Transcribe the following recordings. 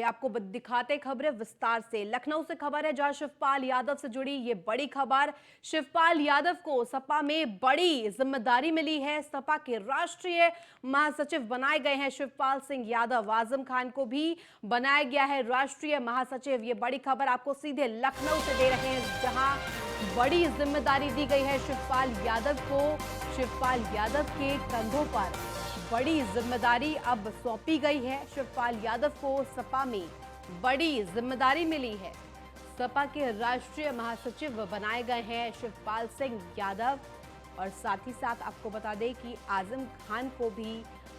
आपको दिखाते खबरें विस्तार से। लखनऊ से खबर है जहां शिवपाल यादव से जुड़ी ये बड़ी खबर। शिवपाल यादव को सपा में बड़ी जिम्मेदारी मिली है। सपा के राष्ट्रीय महासचिव बनाए गए हैं शिवपाल सिंह यादव। आजम खान को भी बनाया गया है राष्ट्रीय महासचिव। ये बड़ी खबर आपको सीधे लखनऊ से दे रहे हैं जहां बड़ी जिम्मेदारी दी गई है शिवपाल यादव को। शिवपाल यादव के कंधों पर बड़ी जिम्मेदारी अब सौंपी गई है। शिवपाल यादव को सपा में बड़ी जिम्मेदारी मिली है। सपा के राष्ट्रीय महासचिव बनाए गए हैं शिवपाल सिंह यादव। और साथ ही साथ आपको बता दें कि आजम खान को भी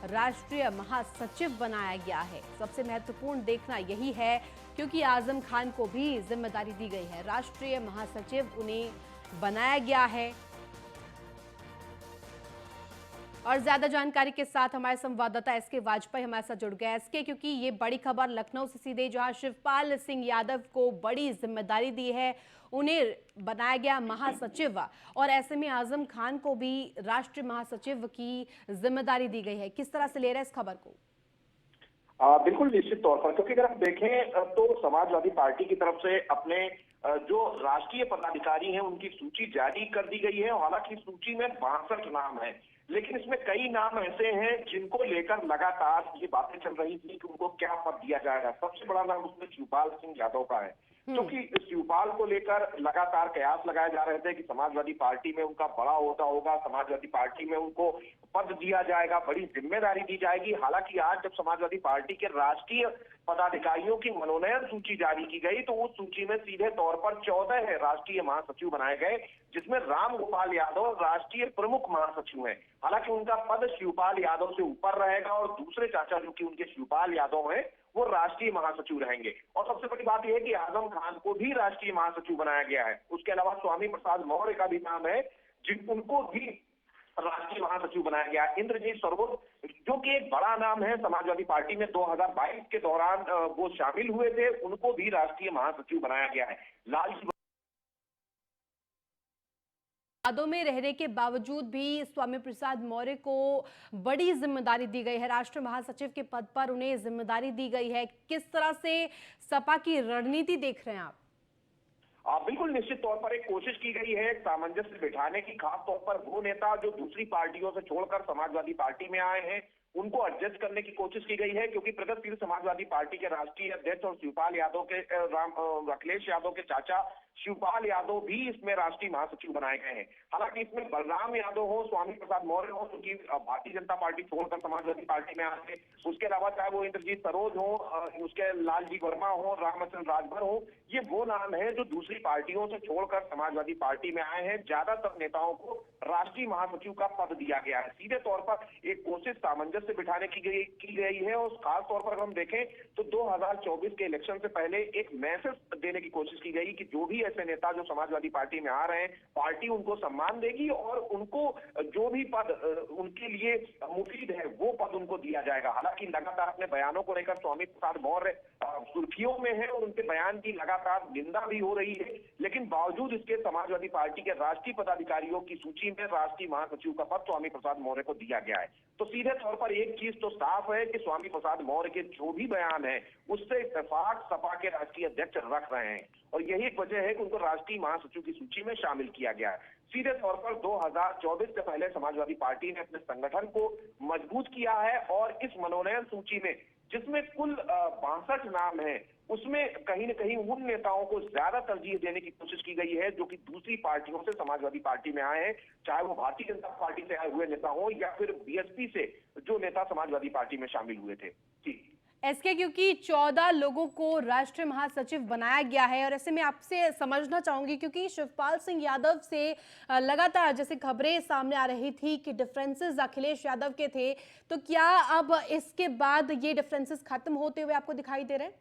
राष्ट्रीय महासचिव बनाया गया है। सबसे महत्वपूर्ण देखना यही है क्योंकि आजम खान को भी जिम्मेदारी दी गई है, राष्ट्रीय महासचिव उन्हें बनाया गया है। और ज्यादा जानकारी के साथ हमारे संवाददाता एसके वाजपेयी हमारे साथ जुड़ गए। एसके, क्योंकि ये बड़ी खबर लखनऊ से सीधे जहां शिवपाल सिंह यादव को बड़ी जिम्मेदारी दी है, उन्हें बनाया गया महासचिव और ऐसे में आजम खान को भी राष्ट्रीय महासचिव की जिम्मेदारी दी गई है। किस तरह से ले रहे हैं इस खबर को? बिल्कुल निश्चित तौर पर, क्योंकि अगर आप देखें तो समाजवादी पार्टी की तरफ से अपने जो राष्ट्रीय पदाधिकारी हैं उनकी सूची जारी कर दी गई है। हालांकि सूची में 62 नाम है, लेकिन इसमें कई नाम ऐसे हैं जिनको लेकर लगातार ये बातें चल रही थी कि उनको क्या पद दिया जाएगा। सबसे बड़ा नाम उसमें शिवपाल सिंह यादव का है, क्योंकि शिवपाल को लेकर लगातार कयास लगाए जा रहे थे कि समाजवादी पार्टी में उनका बड़ा होता होगा, समाजवादी पार्टी में उनको पद दिया जाएगा, बड़ी जिम्मेदारी दी जाएगी। हालांकि आज जब समाजवादी पार्टी के राष्ट्रीय पदाधिकारियों की मनोनयन सूची जारी की गई तो उस सूची में सीधे तौर पर 14 है राष्ट्रीय महासचिव बनाए गए, जिसमें राम गोपाल यादव राष्ट्रीय प्रमुख महासचिव हैं। हालांकि उनका पद शिवपाल यादव से ऊपर रहेगा और दूसरे चाचा जो कि उनके शिवपाल यादव हैं वो राष्ट्रीय महासचिव रहेंगे। और सबसे बड़ी बात यह है कि आजम खान को भी राष्ट्रीय महासचिव बनाया गया है। उसके अलावा स्वामी प्रसाद मौर्य का भी नाम है उनको भी राष्ट्रीय महासचिव बनाया गया। इंद्रजीत सरोज जो कि एक बड़ा नाम है, समाजवादी पार्टी में 2022 के दौरान वो शामिल हुए थे, उनको भी राष्ट्रीय महासचिव बनाया गया है। लालजी यादों में रहने के बावजूद भी स्वामी प्रसाद मौर्य को बड़ी जिम्मेदारी दी गई है। राष्ट्रीय महासचिव के पद पर उन्हें जिम्मेदारी दी गई है। किस तरह से सपा की रणनीति देख रहे हैं आप? बिल्कुल निश्चित तौर पर एक कोशिश की गई है सामंजस्य बिठाने की। खास तौर पर वो नेता जो दूसरी पार्टियों से छोड़कर समाजवादी पार्टी में आए हैं उनको एडजस्ट करने की कोशिश की गई है, क्योंकि प्रगतिशील समाजवादी पार्टी के राष्ट्रीय अध्यक्ष और शिवपाल यादव के अखिलेश यादव के चाचा शिवपाल यादव भी इसमें राष्ट्रीय महासचिव बनाए गए हैं। हालांकि इसमें बलराम यादव हो, स्वामी प्रसाद मौर्य हो, क्योंकि भारतीय जनता पार्टी छोड़कर समाजवादी पार्टी में आए हैं, उसके अलावा चाहे वो इंद्रजीत सरोज हो, उसके लालजी वर्मा हो, रामचंद्र राजभर हो, ये वो नाम है जो दूसरी पार्टियों से छोड़कर समाजवादी पार्टी में आए हैं। ज्यादातर नेताओं को राष्ट्रीय महासचिव का पद दिया गया है। सीधे तौर पर एक कोशिश सामंजस्य बिठाने की गई है। और खास तौर पर हम देखें तो 2024 के इलेक्शन से पहले एक मैसेज देने की कोशिश की गई कि जो भी ऐसे नेता जो समाजवादी पार्टी में आ रहे हैं, पार्टी उनको सम्मान देगी और उनको जो भी पद उनके लिए मुफीद है वो पद उनको दिया जाएगा। हालांकि लगातार अपने बयानों को लेकर स्वामी प्रसाद मौर्य सुर्खियों में है और उनके बयान की लगातार निंदा भी हो रही है, लेकिन बावजूद इसके समाजवादी पार्टी के राष्ट्रीय पदाधिकारियों की सूची में राष्ट्रीय महासचिव का पद स्वामी प्रसाद मौर्य को दिया गया है। तो सीधे तौर पर एक चीज तो साफ है कि स्वामी प्रसाद मौर्य के जो भी बयान है उससे इत्तेफाक सपा के राष्ट्रीय अध्यक्ष रख रहे हैं और यही एक वजह है कि उनको राष्ट्रीय महासचिव की सूची में शामिल किया गया है। सीधे तौर पर 2024 से पहले समाजवादी पार्टी ने अपने संगठन को मजबूत किया है और इस मनोनयन सूची में जिसमें कुल 62 नाम है उसमें कहीं न कहीं उन नेताओं को ज्यादा तरजीह देने की कोशिश की गई है जो कि दूसरी पार्टियों से समाजवादी पार्टी में आए हैं, चाहे वो भारतीय जनता पार्टी से आए हुए नेता हो या फिर बीएसपी से जो नेता समाजवादी पार्टी में शामिल हुए थे। जी एसके, क्योंकि 14 लोगों को राष्ट्रीय महासचिव बनाया गया है और ऐसे में आपसे समझना चाहूंगी क्योंकि शिवपाल सिंह यादव से लगातार जैसे खबरें सामने आ रही थी कि डिफरेंसेस अखिलेश यादव के थे, तो क्या अब इसके बाद ये डिफरेंसेस खत्म होते हुए आपको दिखाई दे रहे हैं?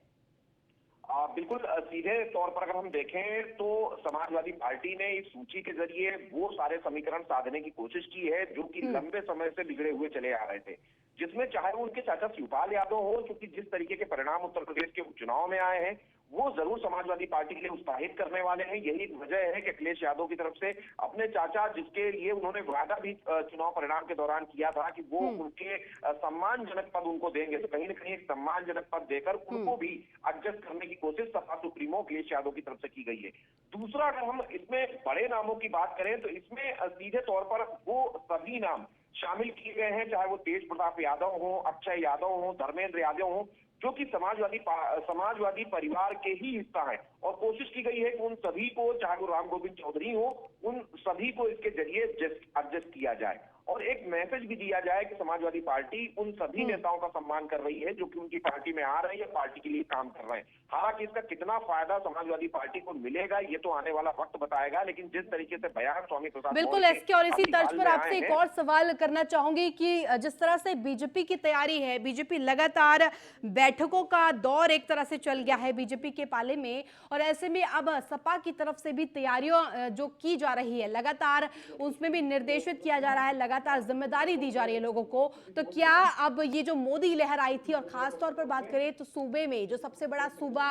बिल्कुल सीधे तौर पर अगर हम देखें तो समाजवादी पार्टी ने इस सूची के जरिए वो सारे समीकरण साधने की कोशिश की है जो कि लंबे समय से बिगड़े हुए चले आ रहे थे, जिसमें चाहे वो उनके चाचा शिवपाल यादव हो, क्योंकि जिस तरीके के परिणाम उत्तर प्रदेश के उपचुनाव में आए हैं वो जरूर समाजवादी पार्टी के लिए उत्साहित करने वाले हैं। यही वजह है कि अखिलेश यादव की तरफ से अपने चाचा, जिसके लिए उन्होंने वादा भी चुनाव परिणाम के दौरान किया था कि वो उनके सम्मानजनक पद उनको देंगे, तो कहीं ना कहीं एक सम्मानजनक पद देकर उनको भी एडजस्ट करने की कोशिश सपा सुप्रीमो अखिलेश यादव की तरफ से की गई है। दूसरा, अगर हम इसमें बड़े नामों की बात करें तो इसमें सीधे तौर पर वो सभी नाम शामिल किए गए हैं, चाहे वो तेज प्रताप यादव हो, अक्षय यादव हो, धर्मेंद्र यादव हो, जो कि समाजवादी परिवार के ही हिस्सा है। और कोशिश की गई है कि उन सभी को, चाहे वो राम गोविंद चौधरी हो, उन सभी को इसके जरिए एडजस्ट किया जाए और एक मैसेज भी दिया जाए कि समाजवादी पार्टी उन सभी नेताओं का सम्मान कर रही है जो कि उनकी पार्टी में आ रहे हैं या पार्टी के लिए काम कर रहे हैं। हालांकि इसका कितना फायदा समाजवादी पार्टी को मिलेगा ये तो आने वाला वक्त बताएगा, लेकिन जिस तरीके से बयान स्वामी प्रसाद बिल्कुल मौर्य एसके, और इसी अभी तर्ज हाल पर में आपसे आए एक हैं। और सवाल करना चाहूंगी कि जिस तरह से बीजेपी की तैयारी है, बीजेपी लगातार बैठकों का दौर एक तरह से चल गया है बीजेपी के पाले में, और ऐसे में अब सपा की तरफ से भी तैयारियों जो की जा रही है लगातार, उसमें भी निर्देशित किया जा रहा है, लगातार जिम्मेदारी दी जा रही है लोगों को। तो क्या अब ये जो मोदी लहर आई थी, और खास तौर पर बात करें तो सूबे में जो सबसे बड़ा सूबा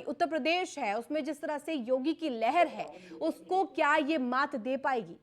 उत्तर प्रदेश है, उसमें जिस तरह से योगी की लहर है, उसको क्या ये मात दे पाएगी?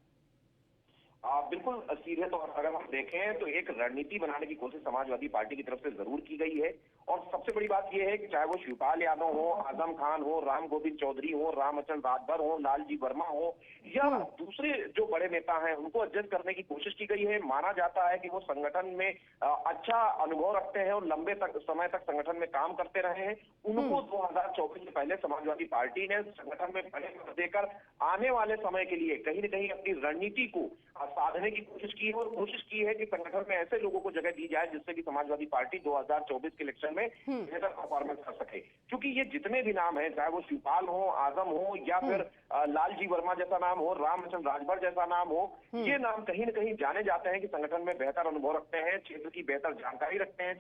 बिल्कुल सीधे तौर पर अगर हम देखें तो एक रणनीति बनाने की कोशिश समाजवादी पार्टी की तरफ से जरूर की गई है। और सबसे बड़ी बात यह है कि चाहे वो शिवपाल यादव हो, आजम खान हो, राम गोविंद चौधरी हो, रामचंद्र राजभर हो, लालजी वर्मा हो, या दूसरे जो बड़े नेता हैं, उनको एडजस्ट करने की कोशिश की गई है। माना जाता है कि वो संगठन में अच्छा अनुभव रखते हैं और लंबे समय तक संगठन में काम करते रहे हैं। उनको 2024 से पहले समाजवादी पार्टी ने संगठन में बड़े पद देकर आने वाले समय के लिए कहीं न कहीं अपनी रणनीति को साधने की कोशिश की है और कोशिश की है कि संगठन में ऐसे लोगों को जगह दी जाए जिससे कि समाजवादी पार्टी 2024 के इलेक्शन में बेहतर परफॉर्मेंस कर सके। क्योंकि ये जितने भी नाम हैं, चाहे वो शिवपाल हो, आजम हो, या फिर लालजी वर्मा जैसा नाम हो, रामचंद्र राजभर जैसा नाम हो, ये नाम कहीं न कहीं जाने जाते हैं कि संगठन में बेहतर अनुभव रखते हैं, क्षेत्र की बेहतर जानकारी रखते हैं,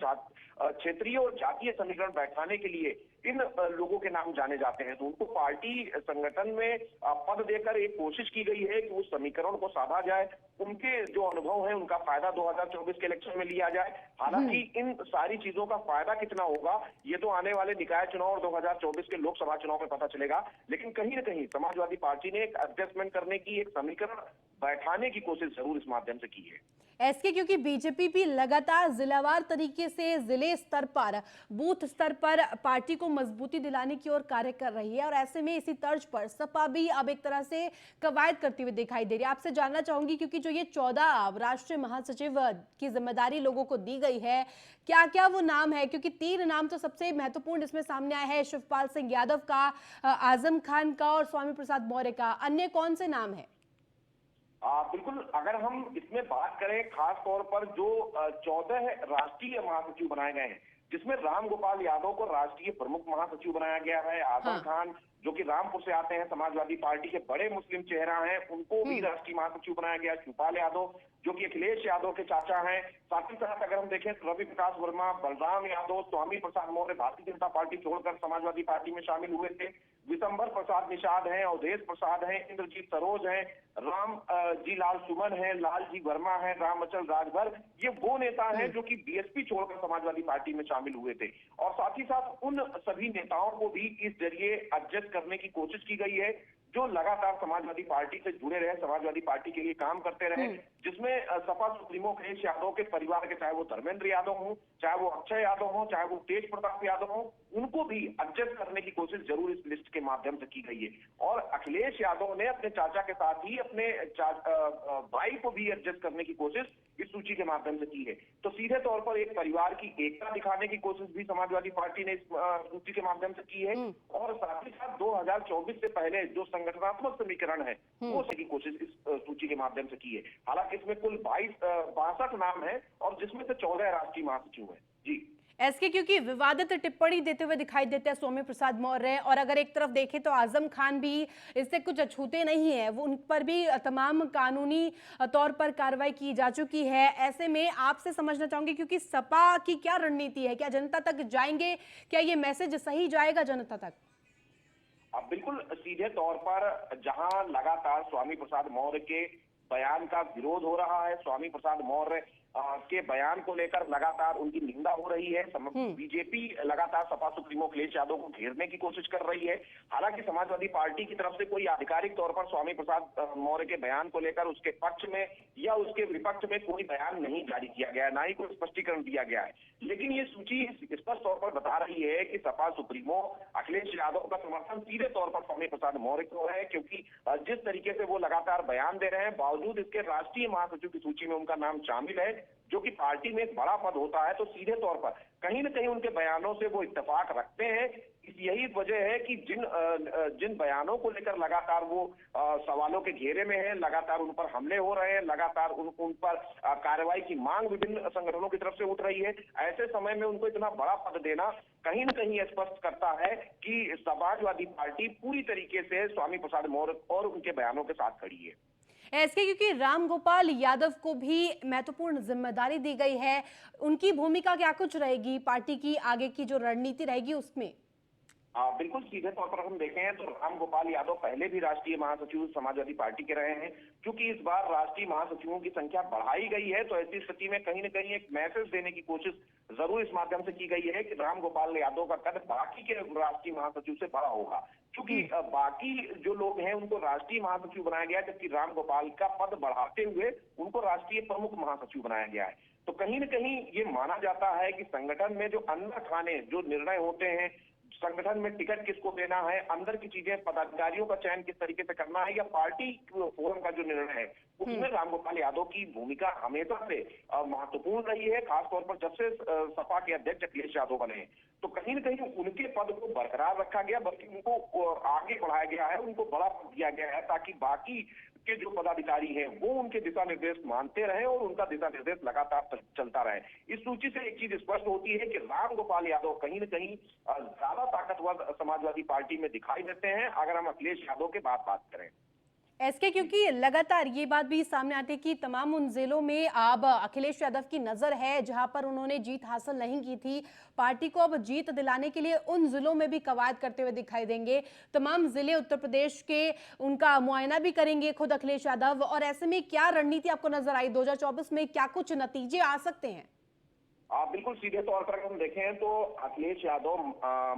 क्षेत्रीय और जातीय समीकरण बैठाने के लिए इन लोगों के नाम जाने जाते हैं। तो उनको पार्टी संगठन में पद देकर एक कोशिश की गई है कि उस समीकरण को साधा जाए, उनके जो अनुभव है उनका फायदा 2024 के इलेक्शन में लिया जाए। हालांकि इन सारी चीजों का फायदा कितना होगा ये तो आने वाले निकाय चुनाव और 2024 के लोकसभा चुनाव में पता चलेगा, लेकिन कहीं न कहीं समाजवादी पार्टी ने एक एडजस्टमेंट करने की, एक समीकरण बैठाने की कोशिश जरूर इस माध्यम से की है। ऐसे क्योंकि बीजेपी भी लगातार जिलावार तरीके से जिले स्तर पर, बूथ स्तर पर पार्टी को मजबूती दिलाने की ओर कार्य कर रही है, और ऐसे में इसी तर्ज पर सपा भी अब एक तरह से कवायद करती हुई दिखाई दे रही है। आपसे जानना चाहूंगी, क्योंकि जो ये 14 राष्ट्रीय महासचिव की जिम्मेदारी लोगों को दी गई है, क्या क्या वो नाम है? क्योंकि 3 नाम तो सबसे महत्वपूर्ण इसमें सामने आए हैं, शिवपाल सिंह यादव का, आजम खान का और स्वामी प्रसाद मौर्य का। अन्य कौन से नाम है? बिल्कुल, अगर हम इसमें बात करें खास तौर पर जो 14 राष्ट्रीय महासचिव बनाए गए हैं, जिसमें राम गोपाल यादव को राष्ट्रीय प्रमुख महासचिव बनाया गया है, आजम खान जो कि रामपुर से आते हैं, समाजवादी पार्टी के बड़े मुस्लिम चेहरा हैं, उनको भी राष्ट्रीय महासचिव बनाया गया। शिवपाल यादव जो कि अखिलेश यादव के चाचा हैं, साथ ही साथ अगर हम देखें तो रवि प्रकाश वर्मा, बलराम यादव, स्वामी प्रसाद मौर्य भारतीय जनता पार्टी छोड़कर समाजवादी पार्टी में शामिल हुए थे, विशंबर प्रसाद निषाद हैं, अवधेश प्रसाद हैं, इंद्रजीत सरोज हैं, राम जी लाल सुमन है, लालजी वर्मा है, रामचंद्र राजभर, ये वो नेता हैं जो कि बीएसपी छोड़कर समाजवादी पार्टी में शामिल हुए थे। और साथ ही साथ उन सभी नेताओं को भी इस जरिए एडजस्ट करने की कोशिश की गई है जो लगातार समाजवादी पार्टी से जुड़े रहे, समाजवादी पार्टी के लिए काम करते रहे, जिसमें सपा सुप्रीमो अखिलेश यादव के परिवार के, चाहे वो धर्मेंद्र यादव हो, चाहे वो अक्षय यादव हो, चाहे वो तेज प्रताप यादव हो, उनको भी एडजस्ट करने की कोशिश जरूर इस लिस्ट के माध्यम से की गई है। और अखिलेश यादव ने अपने चाचा के साथ ही अपने भाई को भी एडजस्ट करने की कोशिश इस सूची के माध्यम से की है। तो सीधे तौर पर एक परिवार की एकता दिखाने की कोशिश भी समाजवादी पार्टी ने इस सूची के माध्यम से की है। और साथ ही साथ 2024 से पहले जो संगठनात्मक समीकरण है वो की कोशिश इस सूची के माध्यम से की है। हालांकि इसमें कुल 62 नाम है और जिसमें से 14 राष्ट्रीय महासचिव है। जी एसके, क्योंकि विवादित टिप्पणी देते हुए दिखाई देते हैं स्वामी प्रसाद मौर्य, और अगर एक तरफ देखें तो आजम खान भी इससे कुछ अछूते नहीं है, वो उन पर भी तमाम कानूनी तौर पर कार्रवाई की जा चुकी है। ऐसे में आपसे समझना चाहूंगी, क्योंकि सपा की क्या रणनीति है, क्या जनता तक जाएंगे, क्या ये मैसेज सही जाएगा जनता तक? अब बिल्कुल सीधे तौर पर जहां लगातार स्वामी प्रसाद मौर्य के बयान का विरोध हो रहा है, स्वामी प्रसाद मौर्य के बयान को लेकर लगातार उनकी निंदा हो रही है। बीजेपी लगातार सपा सुप्रीमो अखिलेश यादव को घेरने की कोशिश कर रही है। हालांकि समाजवादी पार्टी की तरफ से कोई आधिकारिक तौर पर स्वामी प्रसाद मौर्य के बयान को लेकर उसके पक्ष में या उसके विपक्ष में कोई बयान नहीं जारी किया गया है, ना ही कोई स्पष्टीकरण दिया गया है। लेकिन ये सूची स्पष्ट तौर पर बता रही है कि सपा सुप्रीमो अखिलेश यादव का समर्थन सीधे तौर पर स्वामी प्रसाद मौर्य को है, क्योंकि जिस तरीके से वो लगातार बयान दे रहे हैं, बावजूद इसके राष्ट्रीय महासचिव की सूची में उनका नाम शामिल है, जो कि पार्टी में एक बड़ा पद होता है, तो सीधे तौर पर कहीं न कहीं उनके बयानों से वो इत्तेफाक रखते हैं। यही वजह है कि जिन बयानों को लेकर लगातार वो सवालों के घेरे में है, लगातार उन पर हमले हो रहे हैं, लगातार उन पर कार्रवाई की मांग विभिन्न संगठनों की तरफ से उठ रही है। ऐसे समय में उनको इतना बड़ा पद देना कहीं न कहीं स्पष्ट करता है कि समाजवादी पार्टी पूरी तरीके से स्वामी प्रसाद मौर्य और उनके बयानों के साथ खड़ी है। ऐसे क्योंकि रामगोपाल यादव को भी महत्वपूर्ण जिम्मेदारी दी गई है, उनकी भूमिका क्या कुछ रहेगी, पार्टी की आगे की जो रणनीति रहेगी उसमें? बिल्कुल सीधे तौर पर हम देखें तो रामगोपाल यादव पहले भी राष्ट्रीय महासचिव समाजवादी पार्टी के रहे हैं। क्योंकि इस बार राष्ट्रीय महासचिवों की संख्या बढ़ाई गई है, तो ऐसी स्थिति में कहीं न कहीं एक मैसेज देने की कोशिश जरूर इस माध्यम से की गई है कि रामगोपाल यादव का कद बाकी के राष्ट्रीय महासचिव से बड़ा होगा। क्योंकि बाकी जो लोग हैं उनको राष्ट्रीय महासचिव बनाया गया, जबकि रामगोपाल का पद बढ़ाते हुए उनको राष्ट्रीय प्रमुख महासचिव बनाया गया है। तो कहीं न कहीं ये माना जाता है कि संगठन में जो अंदर खाने जो निर्णय होते हैं, संगठन में टिकट किसको देना है, अंदर की चीजें, पदाधिकारियों का चयन किस तरीके से करना है, या पार्टी फोरम का जो निर्णय है, उसमें रामगोपाल यादव की भूमिका हमेशा से महत्वपूर्ण रही है, खासतौर पर जब से सपा के अध्यक्ष अखिलेश यादव बने हैं। तो कहीं न कहीं उनके पद को बरकरार रखा गया, बल्कि उनको आगे बढ़ाया गया है, उनको बड़ा पद दिया गया है, ताकि बाकी के जो पदाधिकारी हैं वो उनके दिशा निर्देश मानते रहे और उनका दिशा निर्देश लगातार चलता रहे। इस सूची से एक चीज स्पष्ट होती है कि रामगोपाल यादव कहीं न कहीं ज्यादा ताकतवर समाजवादी पार्टी में दिखाई देते हैं, अगर हम अखिलेश यादव के बात करें। एसके क्योंकि लगातार ये बात भी सामने आती है कि तमाम उन जिलों में अब अखिलेश यादव की नजर है जहां पर उन्होंने जीत हासिल नहीं की थी, पार्टी को अब जीत दिलाने के लिए उन जिलों में भी कवायद करते हुए दिखाई देंगे। तमाम जिले उत्तर प्रदेश के उनका मुआयना भी करेंगे खुद अखिलेश यादव। और ऐसे में क्या रणनीति आपको नजर आई 2024 में, क्या कुछ नतीजे आ सकते हैं? बिल्कुल सीधे तौर पर हम देखें तो अखिलेश यादव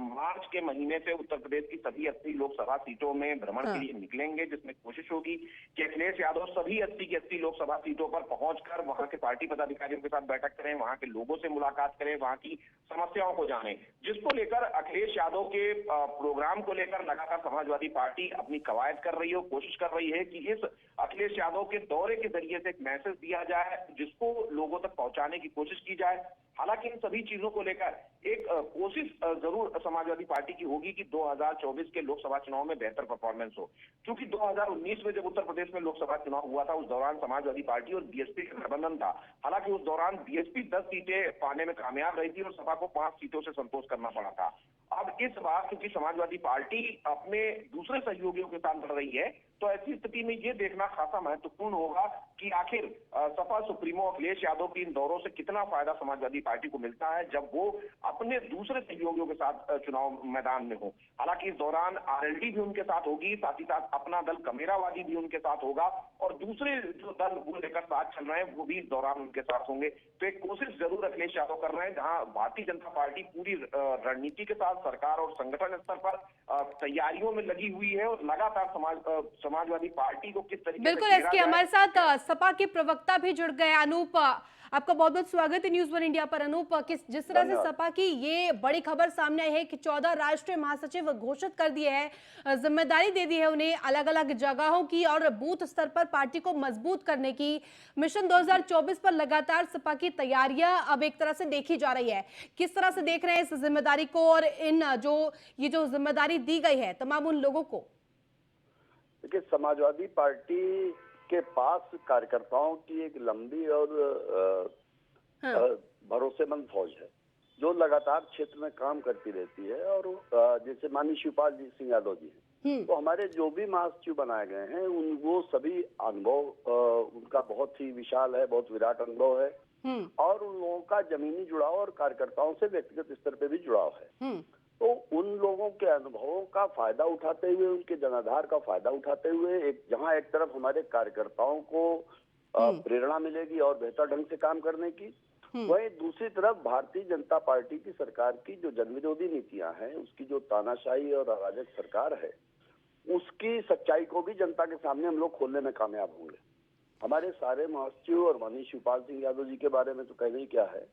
मार्च के महीने से उत्तर प्रदेश की सभी 80 लोकसभा सीटों में भ्रमण के लिए निकलेंगे, जिसमें कोशिश होगी कि अखिलेश यादव सभी 80 की 80 लोकसभा सीटों पर पहुंचकर वहां के पार्टी पदाधिकारियों के साथ बैठक करें, वहां के लोगों से मुलाकात करें, वहां की समस्याओं को जानें, जिसको लेकर अखिलेश यादव के प्रोग्राम को लेकर लगातार समाजवादी पार्टी अपनी कवायद कर रही है, कोशिश कर रही है कि इस अखिलेश यादव के दौरे के जरिए से एक मैसेज दिया जाए, जिसको लोगों तक पहुंचाने की कोशिश की जाए। हालांकि इन सभी चीजों को लेकर एक कोशिश जरूर समाजवादी पार्टी की होगी कि 2024 के लोकसभा चुनाव में बेहतर परफॉर्मेंस हो, क्योंकि 2019 में जब उत्तर प्रदेश में लोकसभा चुनाव हुआ था, उस दौरान समाजवादी पार्टी और बीएसपी का गठबंधन था। हालांकि उस दौरान बीएसपी 10 सीटें पाने में कामयाब रही थी और सपा को 5 सीटों से संतोष करना पड़ा था। अब इस बार क्योंकि समाजवादी पार्टी अपने दूसरे सहयोगियों के साथ लड़ रही है, तो ऐसी स्थिति में ये देखना खासा महत्वपूर्ण होगा कि आखिर सपा सुप्रीमो अखिलेश यादव की इन दौरों से कितना फायदा समाजवादी पार्टी को मिलता है, जब वो अपने दूसरे सहयोगियों के साथ चुनाव मैदान में हो। हालांकि इस दौरान आरएलडी भी उनके साथ होगी, साथ ही साथ अपना दल कमेरावादी भी उनके साथ होगा, और दूसरे जो दल वो लेकर साथ चल रहे हैं वो भी इस दौरान उनके साथ होंगे। तो एक कोशिश जरूर अखिलेश यादव कर रहे हैं, जहां भारतीय जनता पार्टी पूरी रणनीति के साथ सरकार और संगठन स्तर पर तैयारियों में लगी हुई है, और लगातार समाजवादी पार्टी को किस तरीके बिल्कुल एसके, हमारे साथ सपा के प्रवक्ता भी जुड़ गए अनूप, आपका बहुत बहुत स्वागत है न्यूज़ वन इंडिया पर। अनूप, जिस तरह से सपा की ये बड़ी खबर सामने आई है कि 14 राष्ट्रीय महासचिव घोषित कर दिए हैं, जिम्मेदारी दे दी है उन्हें अलग अलग जगहों की और बूथ स्तर पर पार्टी को मजबूत करने की, मिशन 2024 पर लगातार सपा की तैयारियां अब एक तरह से देखी जा रही है, किस तरह से देख रहे हैं इस जिम्मेदारी को और ये जो जिम्मेदारी दी गई है तमाम उन लोगों को? देखिए, समाजवादी पार्टी के पास कार्यकर्ताओं की एक लंबी और भरोसेमंद फौज है, जो लगातार क्षेत्र में काम करती रहती है। और जैसे माननीय शिवपाल जी सिंह यादव जी हैं, तो हमारे जो भी महासचिव बनाए गए हैं वो सभी अनुभव उनका बहुत ही विशाल है, बहुत विराट अनुभव है, और उन लोगों का जमीनी जुड़ाव और कार्यकर्ताओं से व्यक्तिगत स्तर पे भी जुड़ाव है। तो उन लोगों के अनुभवों का फायदा उठाते हुए, उनके जनाधार का फायदा उठाते हुए, जहां एक तरफ हमारे कार्यकर्ताओं को प्रेरणा मिलेगी और बेहतर ढंग से काम करने की। वहीं दूसरी तरफ भारतीय जनता पार्टी की सरकार की जो जनविरोधी नीतियां हैं, उसकी जो तानाशाही और अराजक सरकार है, उसकी सच्चाई को भी जनता के सामने हम लोग खोलने में कामयाब होंगे। हमारे सारे महासचिव और माननीय शिवपाल सिंह यादव जी के बारे में तो कहना ही क्या है।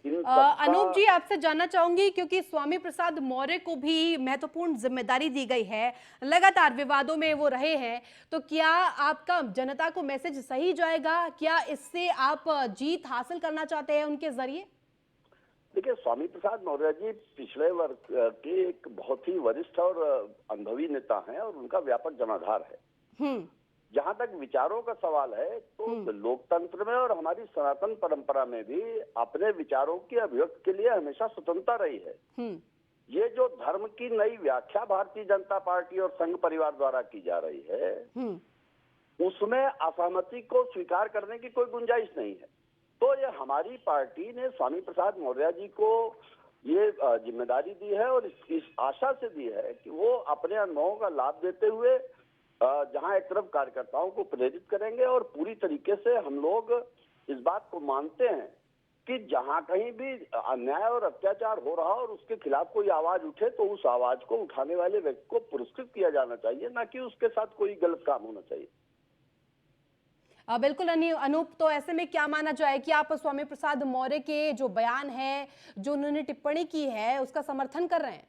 अनूप जी, आपसे जानना चाहूंगी, क्योंकि स्वामी प्रसाद मौर्य को भी महत्वपूर्ण जिम्मेदारी दी गई है, लगातार विवादों में वो रहे हैं, तो क्या आपका जनता को मैसेज सही जाएगा? क्या इससे आप जीत हासिल करना चाहते हैं उनके जरिए? देखिए, स्वामी प्रसाद मौर्य जी पिछले वर्ग के एक बहुत ही वरिष्ठ और अनुभवी नेता हैं और उनका व्यापक जनाधार है। जहां तक विचारों का सवाल है, तो लोकतंत्र में और हमारी सनातन परंपरा में भी अपने विचारों की अभिव्यक्ति के लिए हमेशा स्वतंत्रता रही है। ये जो धर्म की नई व्याख्या भारतीय जनता पार्टी और संघ परिवार द्वारा की जा रही है, उसमें असहमति को स्वीकार करने की कोई गुंजाइश नहीं है। तो ये हमारी पार्टी ने स्वामी प्रसाद मौर्य जी को ये जिम्मेदारी दी है और इस आशा से दी है कि वो अपने अनुभवों का लाभ देते हुए जहां एक तरफ कार्यकर्ताओं को प्रेरित करेंगे और पूरी तरीके से हम लोग इस बात को मानते हैं कि जहां कहीं भी अन्याय और अत्याचार हो रहा और उसके खिलाफ कोई आवाज उठे, तो उस आवाज को उठाने वाले व्यक्ति को पुरस्कृत किया जाना चाहिए, ना कि उसके साथ कोई गलत काम होना चाहिए। बिल्कुल अनूप, तो ऐसे में क्या माना जाए कि आप स्वामी प्रसाद मौर्य के जो बयान है, जो उन्होंने टिप्पणी की है, उसका समर्थन कर रहे हैं?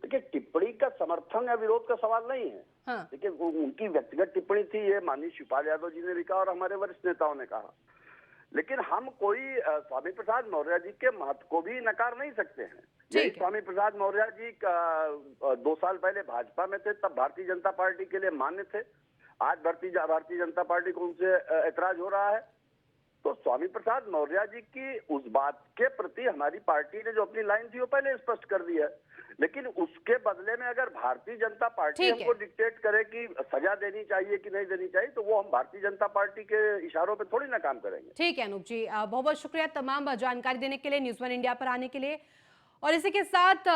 देखिए, टिप्पणी का समर्थन या विरोध का सवाल नहीं है। हाँ। देखिए, उनकी व्यक्तिगत टिप्पणी थी, ये माननीय शिवपाल यादव जी ने भी कहा और हमारे वरिष्ठ नेताओं ने कहा। लेकिन हम कोई स्वामी प्रसाद मौर्य जी के महत्व को भी नकार नहीं सकते हैं। यही स्वामी प्रसाद मौर्य जी 2 साल पहले भाजपा में थे, तब भारतीय जनता पार्टी के लिए मान्य थे। आज भारतीय जनता पार्टी को उनसे ऐतराज हो रहा है। तो स्वामी प्रसाद मौर्य जी की उस बात के प्रति हमारी पार्टी ने जो अपनी लाइन थी वो पहले स्पष्ट कर दी है। लेकिन उसके बदले में अगर भारतीय जनता पार्टी हमको डिक्टेट करे कि सजा देनी चाहिए कि नहीं देनी चाहिए, तो वो हम भारतीय जनता पार्टी के इशारों पे थोड़ी ना काम करेंगे। ठीक है अनूप जी, बहुत बहुत शुक्रिया तमाम जानकारी देने के लिए, न्यूज़ वन इंडिया पर आने के लिए। और इसी के साथ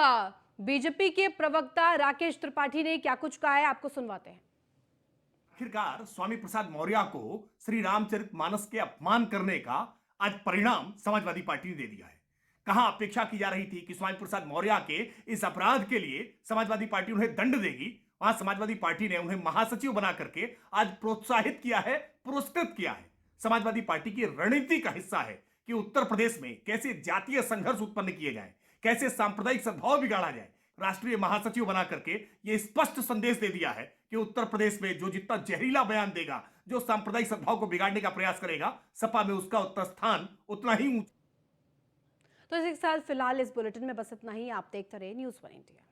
बीजेपी के प्रवक्ता राकेश त्रिपाठी ने क्या कुछ कहा है, आपको सुनवाते हैं। आखिरकार स्वामी प्रसाद मौर्य को श्री रामचरितमानस के अपमान करने का आज परिणाम समाजवादी पार्टी ने दे दिया है। कहां अपेक्षा की जा रही थी कि स्वामी प्रसाद मौर्य के इस अपराध के लिए समाजवादी पार्टी उन्हें दंड देगी, वहां समाजवादी पार्टी ने उन्हें महासचिव बना करके आज प्रोत्साहित किया है, पुरस्कृत किया है। समाजवादी पार्टी की रणनीति का हिस्सा है कि उत्तर प्रदेश में कैसे जातीय संघर्ष उत्पन्न किए जाए, कैसे सांप्रदायिक सद्भाव बिगाड़ा जाए। राष्ट्रीय महासचिव बना करके ये स्पष्ट संदेश दे दिया है कि उत्तर प्रदेश में जो जितना जहरीला बयान देगा, जो सांप्रदायिक सद्भाव को बिगाड़ने का प्रयास करेगा, सपा में उसका उत्तर स्थान उतना ही ऊंचा। तो इसी के साथ फिलहाल इस बुलेटिन में बस इतना ही। आप देखते रहिए न्यूज़ वन इंडिया।